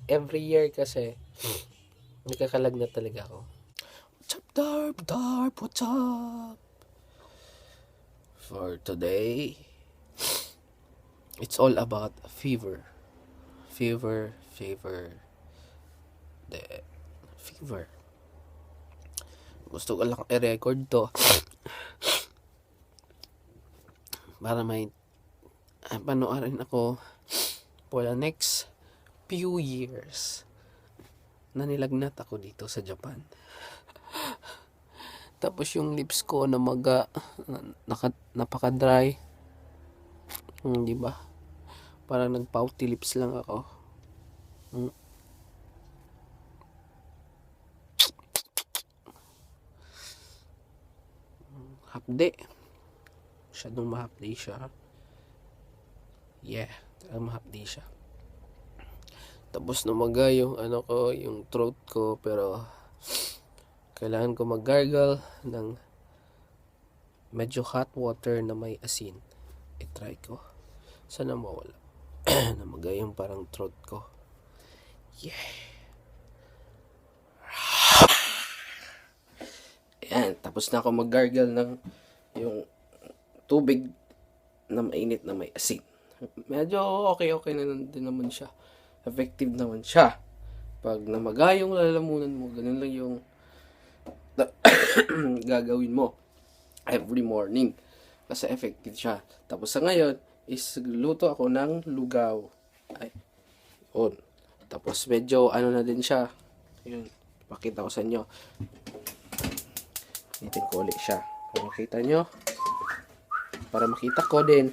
every year kasi nagkakalagnat talaga ako. What's up, Darb? Darb, what's up? For today, it's all about fever. Fever. The fever. Gusto ko lang i-record to para may panoorin ako for the next few years na nilagnat ako dito sa Japan. Tapos yung lips ko na napaka-dry. Di ba? Parang nag-pouty lips lang ako. Hapde. Masyadong mahapdi siya. Yeah, talagang mahapdi siya. Tapos namaga yung yung throat ko, pero kailangan ko mag-gargle ng medyo hot water na may asin. I-try ko. Sana mawala. Namaga yung parang throat ko. Yeah. Ayan, tapos na ako mag-gargle ng yung tubig na mainit na may asin. Medyo okay na din naman siya. Effective naman siya. Pag namaga yung lalamunan mo, ganun lang yung gagawin mo every morning. Kasi effective siya. Tapos sa ngayon, is luto ako ng lugaw. Ay, yun. Tapos medyo na din siya. Yun, pakita ko sa inyo. Initin ko ulit siya. Para makita nyo. Para makita ko din.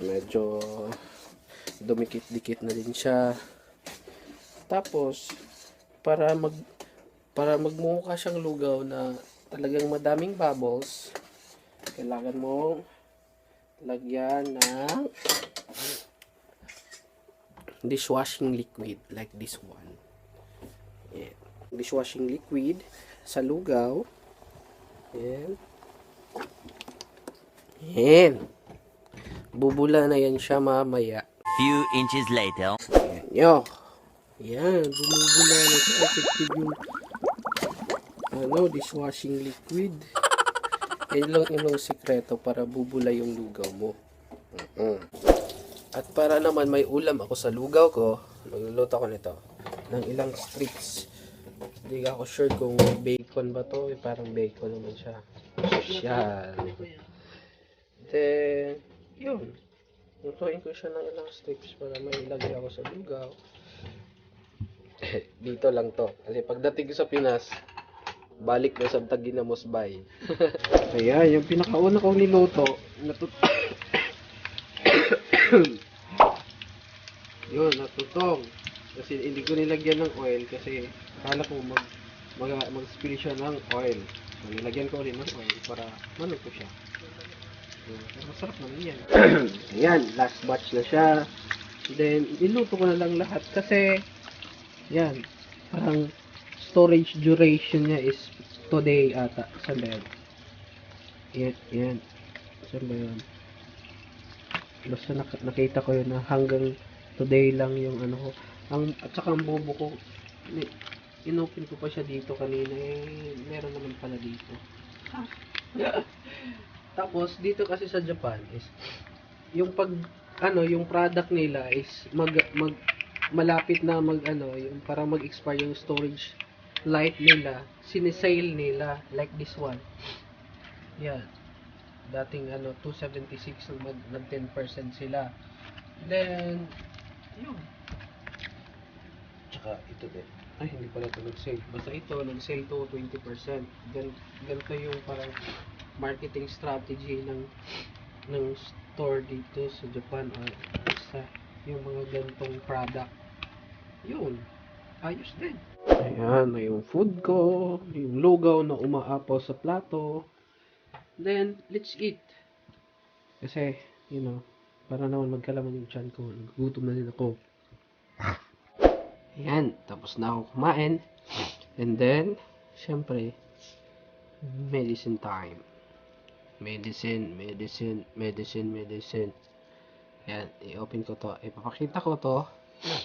Medyo dumikit-dikit na din siya. Tapos, para magmukha siyang lugaw na talagang madaming bubbles, kailangan mong lagyan ng dishwashing liquid like this one. Yeah. Dishwashing liquid sa lugaw. Yan. Bubula na yan siya mamaya. Few inches later. Yan nyo. Yan. Bumubula na siya. Effective yung dishwashing liquid. Yan lang yung sikreto para bubula yung lugaw mo. At para naman may ulam ako sa lugaw ko, magluluto ko nito ng ilang strips. Hindi ako sure kung bacon ba to. Parang bacon naman siya. Social. Then, yun. Lutuin ko siya ng ilang strips para may ilagay ako sa lugaw. Dito lang to. Kasi pagdating ko sa Pinas, balik na sa Taginamosbay. Kaya, yung pinakauna kong niluto, yun, natutong. Kasi hindi ko nilagyan ng oil kasi akala ko mag-spill siya ng oil. So, nilagyan ko ulit ng oil para maluto siya. Masarap naman yan. Ayan, last batch na siya. Then, niluto ko na lang lahat kasi yan, parang storage duration niya is today ata. Saan ba yan? Yan. Saan ba yan? Basta nakita ko yun na hanggang today lang yung ko. At saka ang bobo ko, inopen ko pa siya dito kanina, meron naman pala dito. Tapos dito kasi sa Japan is yung yung product nila is malapit na yung parang mag-expire yung storage life nila, sinisale nila like this one. Yan. Dating 276 nag 10% sila. Then yun. Tsaka ito din. Ay, hindi pala ito nag-sale. Basta ito, nag-sale to 20%. Ganito yung parang marketing strategy ng store dito sa Japan or sa yung mga ganitong product. Yun. Ayos din. Ayan, na yung food ko. Yung lugaw na umaapaw sa plato. Then, let's eat. Kasi, para naman magkalaman yung tiyan ko. Nagugutom na din ako. Ayan, tapos na ako kumain. And then, syempre, medicine time. Medicine. Yan, i-open ko to. Ipapakita ko to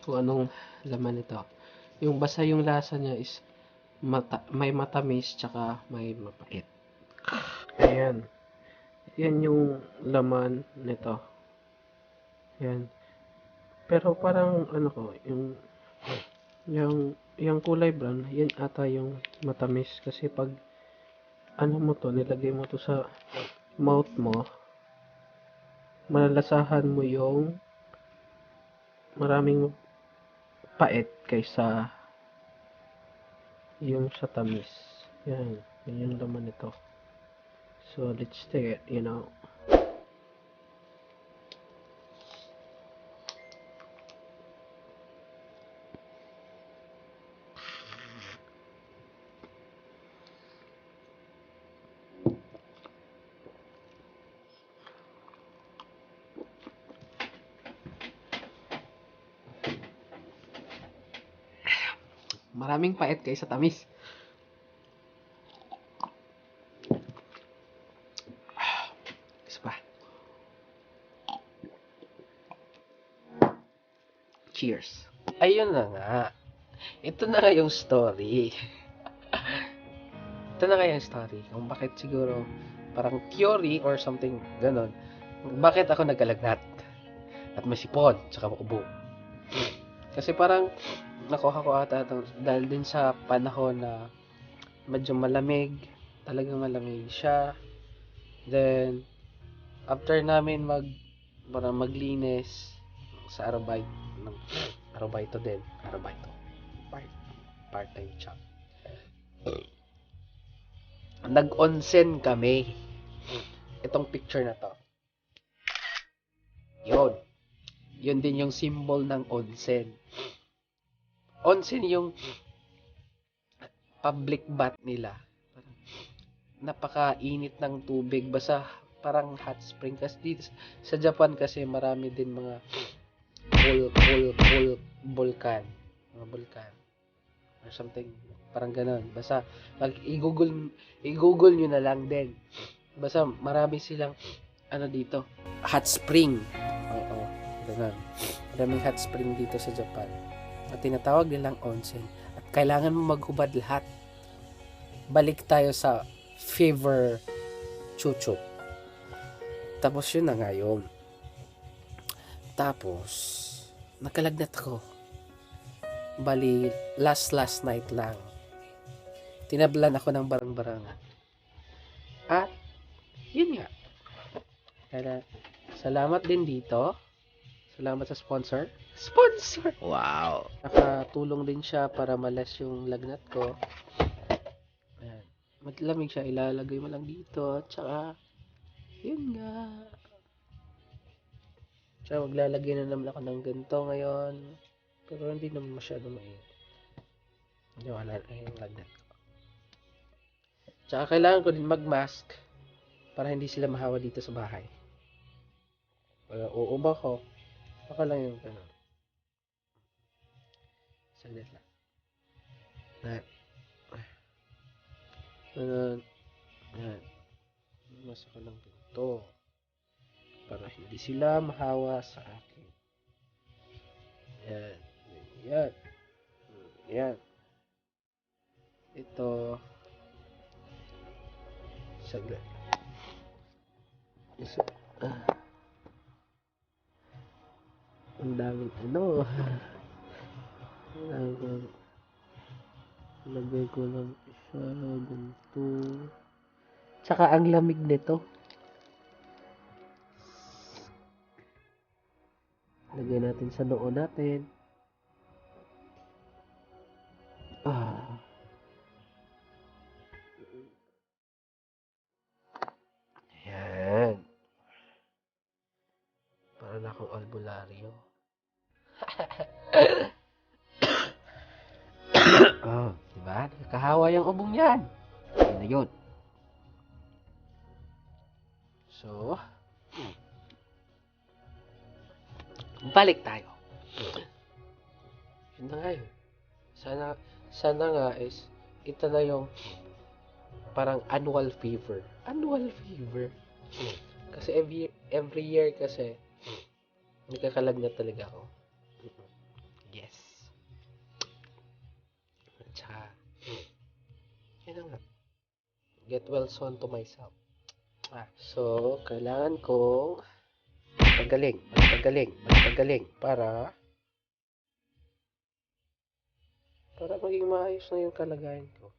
kung anong laman nito. Yung basta yung lasa niya is may matamis tsaka may mapait. Ayan. Yan yung laman nito. Yan. Pero parang ano ko, yung kulay brown, yan ata yung matamis kasi pag ano mo to, nilagay mo to sa mouth mo, malalasahan mo yung maraming pait kaysa yung sa tamis. Yan, yan yung laman nito. So, let's take it. Maraming pait kaysa tamis. Isa pa. Cheers. Ayun na nga. Ito na nga yung story. Ito na nga yung story. Kung bakit siguro parang theory or something ganon. Bakit ako nagkalagnat? At masipon, tsaka maubo. Kasi parang nakuha ko ata ito dahil din sa panahon na medyo malamig. Talagang malamig siya. Then, after namin parang maglinis sa Arabayto din. Arabayto. Part-time job. Nag-onsen kami. Itong picture na to. Yun. Yun din yung symbol ng onsen. Onsen yung public bath nila. Parang napakainit ng tubig. Basta parang hot spring. Kasi dito sa Japan kasi marami din mga vulkan. Mga vulkan. Or something. Parang ganon. Basta i-google nyo na lang din. Basta marami silang dito. Hot spring. Oo. Ganon. Maraming hot spring dito sa Japan. At tinatawag nilang onsen. At kailangan mo maghubad lahat. Balik tayo sa fever chuchup. Tapos yun na nga yun. Tapos, nagkalagnat ako. Bali, last night lang. Tinablan ako ng barang-barang. At, yun nga. Kaya, salamat din dito. Salamat sa sponsor. Sponsor! Wow. Nakatulong din siya para malas yung lagnat ko. Ayan. Matlamig siya. Ilalagay mo lang dito. Tsaka, yun nga. Tsaka maglalagay na naman ako ng ganito ngayon. Pero hindi naman masyado mainit. Hindi wala na yung lagnat ko. Tsaka kailangan ko din mag-mask para hindi sila mahawa dito sa bahay. Uuba ko. Baka lang yung gano'n. Saglit lang. Yan. Mas ako lang dito. Para hindi sila mahawa sa akin. Yan. Yan. Yan. Ito. Saglit. Ang daming lagay ko lang siya ganito. Tsaka ang lamig nito. Lagay natin sa noo natin. Ayan. Para na akong albularyo. Diba? Nakahawa yung ubong yan. Yun na yun. So, balik tayo. Yun na nga yun. Sana nga is, ito na yung parang annual fever. Annual fever. Kasi every year kasi, Nagkakalagnat talaga ako. Yes. At saka, yun na nga. Get well soon to myself. So, kailangan kong magpagaling para maging maayos na yung kalagayan ko.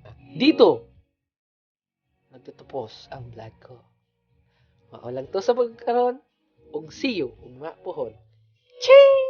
At dito, nagtatapos ang vlog ko. Maulang to sa pagkaroon. Og see you, ug mapuhon. Ching!